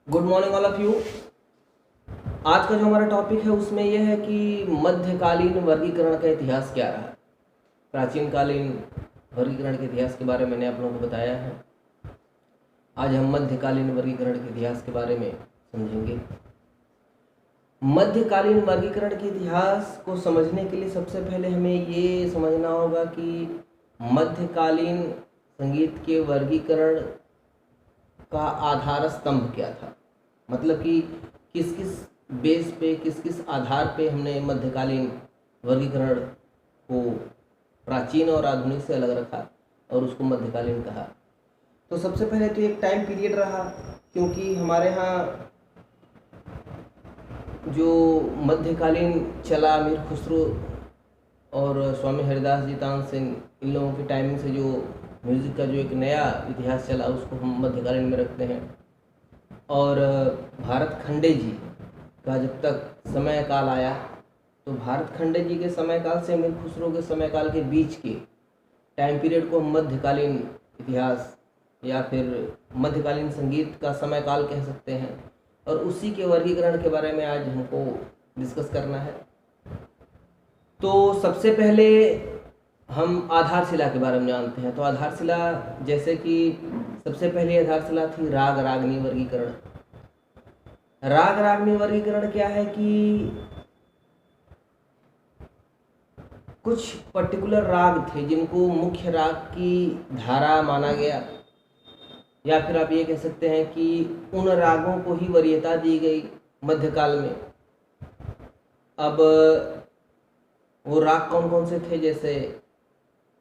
Good morning all of you. आज का जो हमारा टॉपिक है उसमें यह है कि मध्यकालीन वर्गीकरण का इतिहास क्या रहा। प्राचीन कालीन वर्गीकरण के इतिहास के बारे में मैंने आप लोगों को बताया है। आज हम मध्यकालीन वर्गीकरण के इतिहास के बारे में समझेंगे। मध्यकालीन वर्गीकरण के इतिहास को समझने के लिए सबसे पहले हमें ये समझना होगा कि मध्यकालीन संगीत के वर्गीकरण का आधार स्तंभ क्या था। मतलब कि किस किस बेस पे, किस किस आधार पे हमने मध्यकालीन वर्गीकरण को प्राचीन और आधुनिक से अलग रखा और उसको मध्यकालीन कहा। तो सबसे पहले तो एक टाइम पीरियड रहा, क्योंकि हमारे यहाँ जो मध्यकालीन चला, अमीर खुसरो और स्वामी हरिदास जी, तानसेन, इन लोगों की टाइमिंग से जो म्यूज़िक का जो एक नया इतिहास चला उसको हम मध्यकालीन में रखते हैं। और भारत खंडे जी का जब तक समय काल आया तो भारत खंडे जी के समय काल से अमीर खुसरो के समय काल के बीच के टाइम पीरियड को हम मध्यकालीन इतिहास या फिर मध्यकालीन संगीत का समय काल कह सकते हैं। और उसी के वर्गीकरण के बारे में आज हमको डिस्कस करना है। तो सबसे पहले हम आधारशिला के बारे में जानते हैं। तो आधारशिला, जैसे कि सबसे पहली आधारशिला थी राग रागनी वर्गीकरण। राग रागनी वर्गीकरण क्या है कि कुछ पर्टिकुलर राग थे जिनको मुख्य राग की धारा माना गया, या फिर आप ये कह सकते हैं कि उन रागों को ही वरीयता दी गई मध्यकाल में। अब वो राग कौन कौन से थे, जैसे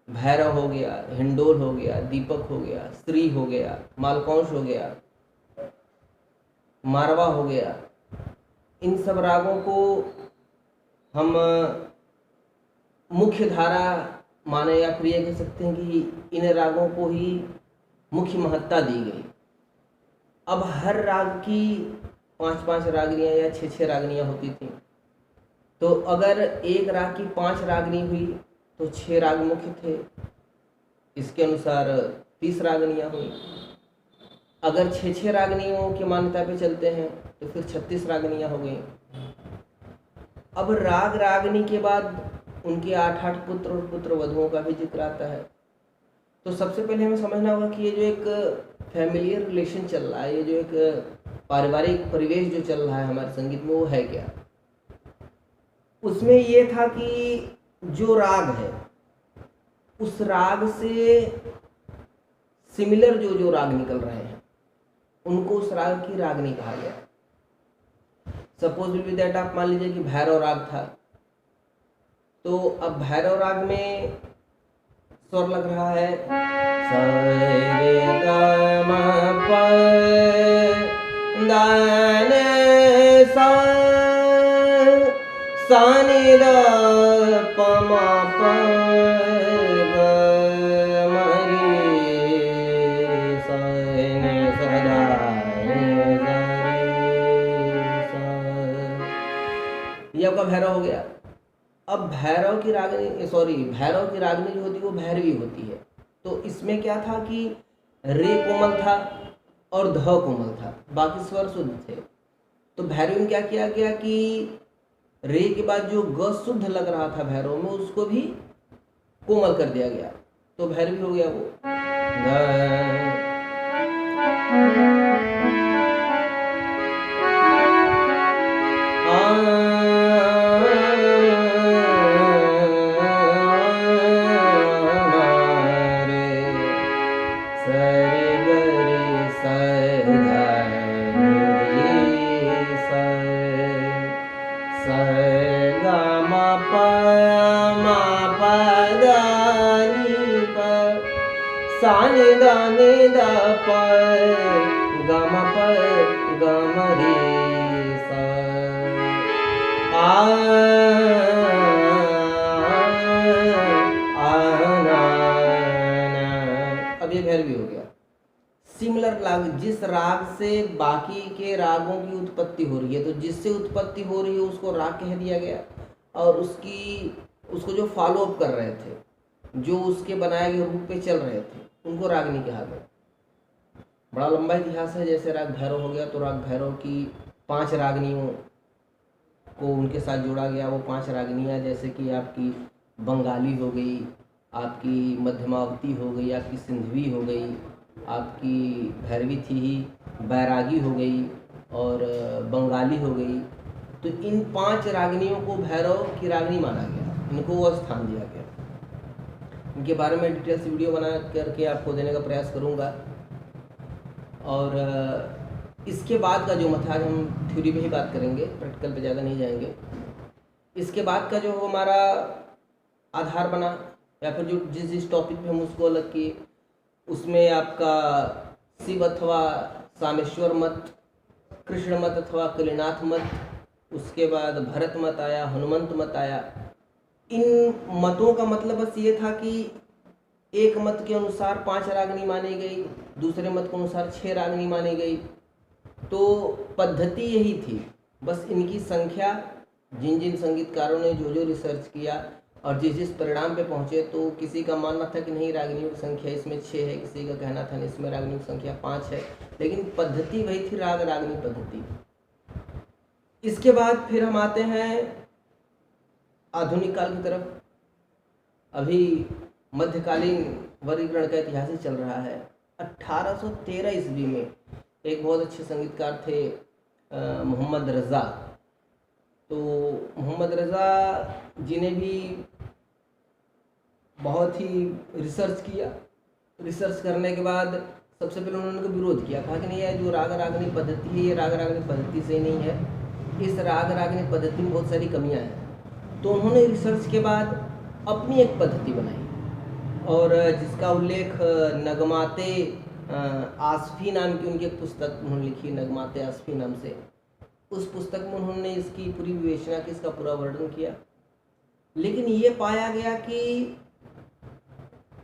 भैरव हो गया, हिंडोल हो गया, दीपक हो गया, श्री हो गया, मालकौंश हो गया, मारवा हो गया। इन सब रागों को हम मुख्य धारा माने, या फिर ये कह सकते हैं कि इन रागों को ही मुख्य महत्ता दी गई। अब हर राग की 5-5 रागनियाँ या 6-6 रागनियाँ होती थी। तो अगर एक राग की 5 रागनी हुई तो 6 राग मुख्य थे, इसके अनुसार 30 रागनियाँ हुई। अगर 6-6 रागनियों की मान्यता पे चलते हैं तो फिर 36 रागनियाँ हो गई। अब राग रागनी के बाद उनके 8-8 पुत्र और पुत्र वधुओं का भी जिक्र आता है। तो सबसे पहले हमें समझना होगा कि ये जो एक फैमिलियर रिलेशन चल रहा है, ये जो एक पारिवारिक परिवेश जो चल रहा है हमारे संगीत में, वो है क्या। उसमें ये था कि जो राग है उस राग से सिमिलर जो जो राग निकल रहे हैं उनको उस राग की रागनी कहा गया। सपोज विद दैट आप मान लीजिए कि भैरव राग था, तो अब भैरव राग में स्वर लग रहा है सा रे ग म प दा नि सा, सा नि द प म प ग म रे सा नि सा दा नि दा रे सा। ये आपका भैरव हो गया। अब भैरव की रागनी जो होती है वो भैरवी होती है। तो इसमें क्या था कि रे कोमल था और ध कोमल था, बाकी स्वर शुद्ध थे। तो भैरवी में क्या किया गया कि रे के बाद जो ग शुद्ध लग रहा था भैरव में उसको भी कोमल कर दिया गया, तो भैरवी हो गया वो सा नि दा नि दा प ग म प ग म रे सा आ ना। अब ये भैरवी हो गया। सिमिलर राग, जिस राग से बाकी के रागों की उत्पत्ति हो रही है, तो जिससे उत्पत्ति हो रही है उसको राग कह दिया गया, और उसको जो फॉलो अप कर रहे थे, जो उसके बनाए गए रूप पे चल रहे थे, उनको रागनी कहा गया। बड़ा लंबा इतिहास है। जैसे राग भैरव हो गया तो राग भैरव की 5 रागनियों को उनके साथ जोड़ा गया। वो 5 रागनियाँ जैसे कि आपकी बंगाली हो गई, आपकी मध्यमावती हो गई, आपकी सिंधवी हो गई, आपकी भैरवी थी ही, बैरागी हो गई और बंगाली हो गई। तो इन 5 रागनियों को भैरव की रागनी माना गया, इनको वो स्थान दिया गया। इनके बारे में डिटेल से वीडियो बना करके आपको देने का प्रयास करूँगा। और इसके बाद का जो मत है, आज हम थ्योरी पे ही बात करेंगे, प्रैक्टिकल पे ज़्यादा नहीं जाएंगे। इसके बाद का जो हमारा आधार बना या फिर जो जिस टॉपिक पे हम उसको अलग किए, उसमें आपका शिव अथवा सामेश्वर मत, कृष्ण मत अथवा कलिनाथ मत, उसके बाद भरत मत आया, हनुमंत मत आया। इन मतों का मतलब बस ये था कि एक मत के अनुसार 5 रागनी मानी गई, दूसरे मत के अनुसार 6 रागनी मानी गई। तो पद्धति यही थी, बस इनकी संख्या, जिन जिन संगीतकारों ने जो जो रिसर्च किया और जिस जिस परिणाम पे पहुँचे, तो किसी का मानना था कि नहीं रागनियों की संख्या इसमें 6 है, किसी का कहना था नहीं इसमें रागनियों की संख्या 5 है, लेकिन पद्धति वही थी, राग रागनी पद्धति। इसके बाद फिर हम आते हैं आधुनिक काल की तरफ। अभी मध्यकालीन वर्गीकरण का इतिहास ही चल रहा है। 1813 ईस्वी में एक बहुत अच्छे संगीतकार थे मोहम्मद रज़ा। तो मोहम्मद रज़ा जी ने भी बहुत ही रिसर्च किया। रिसर्च करने के बाद सबसे पहले उन्होंने विरोध किया, कहा कि नहीं, यह जो राग रागनी पद्धति है ये राग रागनी पद्धति से नहीं है, इस राग रागनी पद्धति में बहुत सारी कमियां हैं। तो उन्होंने रिसर्च के बाद अपनी एक पद्धति बनाई और जिसका उल्लेख नगमाते आसफी नाम की उनकी एक पुस्तक उन्होंने लिखी, नगमाते आसफी नाम से। उस पुस्तक में उन्होंने इसकी पूरी विवेचना की, इसका पूरा वर्णन किया। लेकिन ये पाया गया कि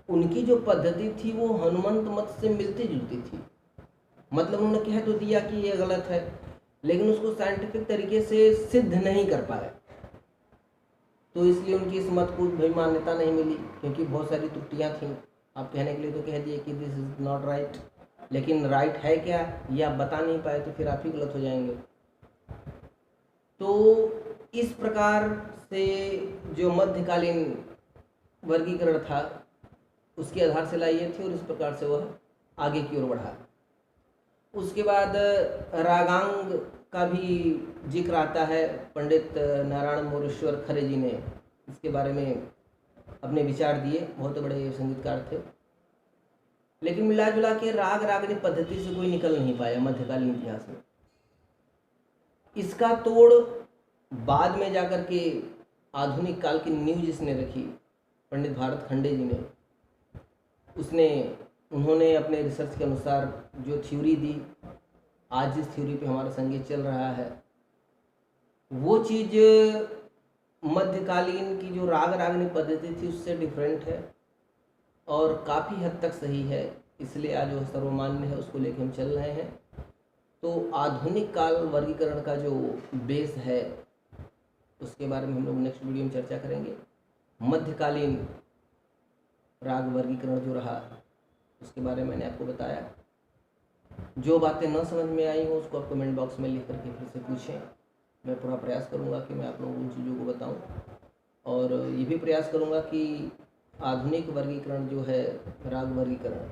उनकी जो पद्धति थी वो हनुमंत मत से मिलती जुलती थी। मतलब उन्होंने कह तो दिया कि ये गलत है, लेकिन उसको साइंटिफिक तरीके से सिद्ध नहीं कर पाए। तो इसलिए उनकी इस मत को भाई मान्यता नहीं मिली, क्योंकि बहुत सारी त्रुटियां थीं। आप कहने के लिए तो कह दिए कि दिस इज नॉट राइट, लेकिन राइट है क्या ये आप बता नहीं पाए तो फिर आप ही गलत हो जाएंगे। तो इस प्रकार से जो मध्यकालीन वर्गीकरण था उसकी आधारशिला ये थी और इस प्रकार से वह आगे की ओर बढ़ा। उसके बाद रागांग का भी जिक्र आता है। पंडित नारायण मोरेश्वर खरे जी ने इसके बारे में अपने विचार दिए, बहुत बड़े संगीतकार थे। लेकिन मिला जुला के राग रागनी पद्धति से कोई निकल नहीं पाया मध्यकालीन इतिहास में। इसका तोड़ बाद में जाकर के आधुनिक काल की नींव जिसने रखी, पंडित भारत खंडे जी ने, उन्होंने अपने रिसर्च के अनुसार जो थ्योरी दी, आज जिस थ्योरी पे हमारा संगीत चल रहा है, वो चीज़ मध्यकालीन की जो राग रागनी पद्धति थी उससे डिफरेंट है और काफ़ी हद तक सही है। इसलिए आज वो सर्वमान्य है, उसको लेकर हम चल रहे हैं। तो आधुनिक काल वर्गीकरण का जो बेस है उसके बारे में हम लोग नेक्स्ट वीडियो में चर्चा करेंगे। मध्यकालीन राग वर्गीकरण जो रहा उसके बारे में मैंने आपको बताया। जो बातें न समझ में आई हो उसको आप कमेंट बॉक्स में लिख करके फिर से पूछें। मैं पूरा प्रयास करूंगा कि मैं आप लोगों को उन चीज़ों को बताऊं और ये भी प्रयास करूंगा कि आधुनिक वर्गीकरण जो है राग वर्गीकरण,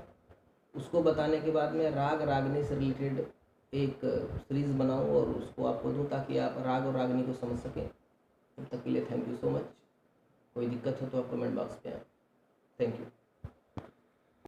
उसको बताने के बाद में राग रागनी से रिलेटेड एक सीरीज़ बनाऊं और उसको आपको दूं ताकि आप राग और रागनी को समझ सकें। तब तक के लिए थैंक यू सो मच। कोई दिक्कत हो तो आप कमेंट बॉक्स पे आए। Thank you.